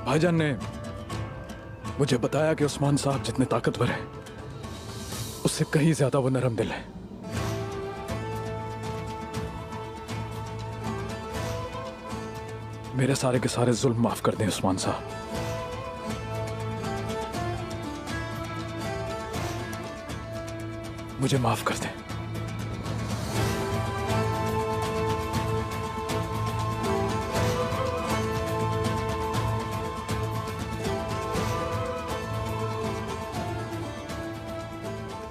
भाईजान ने मुझे बताया कि उस्मान साहब जितने ताकतवर हैं, उससे कहीं ज्यादा वो नरम दिल है। मेरे सारे के सारे जुल्म माफ कर दें उस्मान साहब। मुझे माफ कर दें।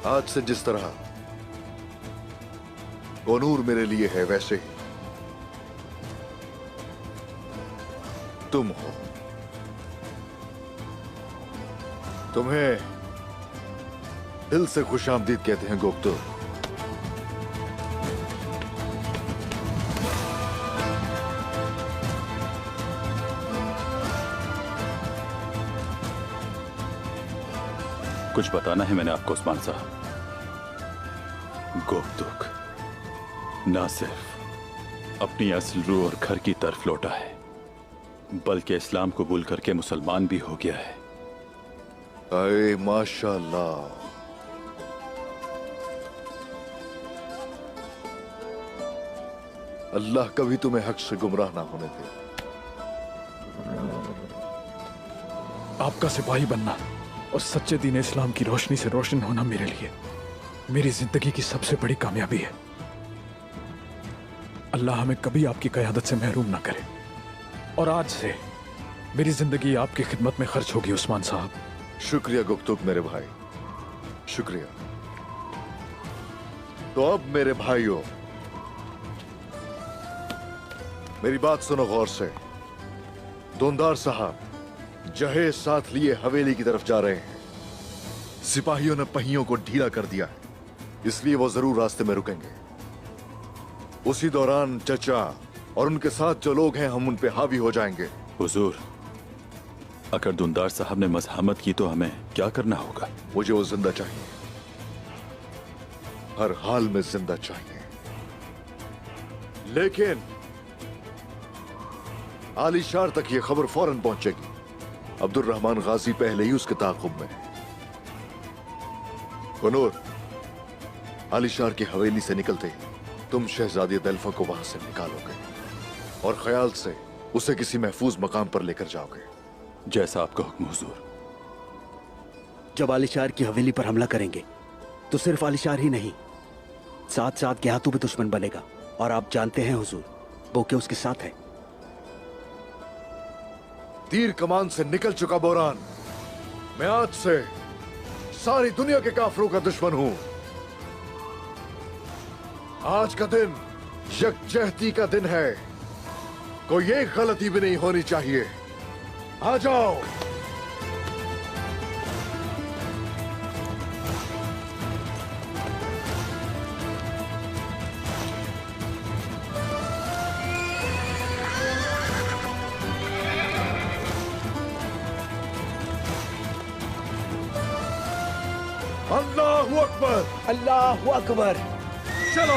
आज से जिस तरह कोनूर मेरे लिए है, वैसे ही तुम हो। तुम्हें दिल से खुशामदीद कहते हैं गोप्तो। कुछ बताना है मैंने आपको उस्मान साहब। गोप्तुक ना सिर्फ अपनी असल रूह और घर की तरफ लौटा है, बल्कि इस्लाम कबूल करके मुसलमान भी हो गया है। अरे माशाअल्लाह। अल्लाह कभी तुम्हें हक से गुमराह ना होने दे। आपका सिपाही बनना और सच्चे दीन इस्लाम की रोशनी से रोशन होना मेरे लिए मेरी जिंदगी की सबसे बड़ी कामयाबी है। अल्लाह हमें कभी आपकी क़यादत से महरूम ना करे। और आज से मेरी जिंदगी आपकी खिदमत में खर्च होगी उस्मान साहब। शुक्रिया गुप्तुक मेरे भाई, शुक्रिया। तो अब मेरे भाइयों, मेरी बात सुनो गौर से। दुंदार साहब जहेज साथ लिए हवेली की तरफ जा रहे हैं। सिपाहियों ने पहियों को ढीला कर दिया है, इसलिए वो जरूर रास्ते में रुकेंगे। उसी दौरान चचा और उनके साथ जो लोग हैं, हम उन पे हावी हो जाएंगे। हुजूर, अगर दुंदार साहब ने मज़ाहमत की तो हमें क्या करना होगा? मुझे वो जिंदा चाहिए, हर हाल में जिंदा चाहिए। लेकिन आलिशार तक ये खबर फौरन पहुंचेगी। अब्दुल रहमान गाजी पहले ही उसके ताक़ुब में है। कुनूर, आलिशार की हवेली से निकलते ही तुम शहजादी दल्फा को वहां से निकालोगे और ख्याल से उसे किसी महफूज मकाम पर लेकर जाओगे। जैसा आपका हुक्म हुजूर। जब आलिशार की हवेली पर हमला करेंगे तो सिर्फ आलिशार ही नहीं, साथ साथ गेहातू भी दुश्मन बनेगा। और आप जानते हैं हुजूर, बोके उसके साथ है। तीर कमान से निकल चुका बोरान, मैं आज से सारी दुनिया के काफिरों का दुश्मन हूं। आज का दिन यकजहती का दिन है, कोई एक गलती भी नहीं होनी चाहिए। आ जाओ। अल्लाहू अकबर, अल्लाहू अकबर। चलो।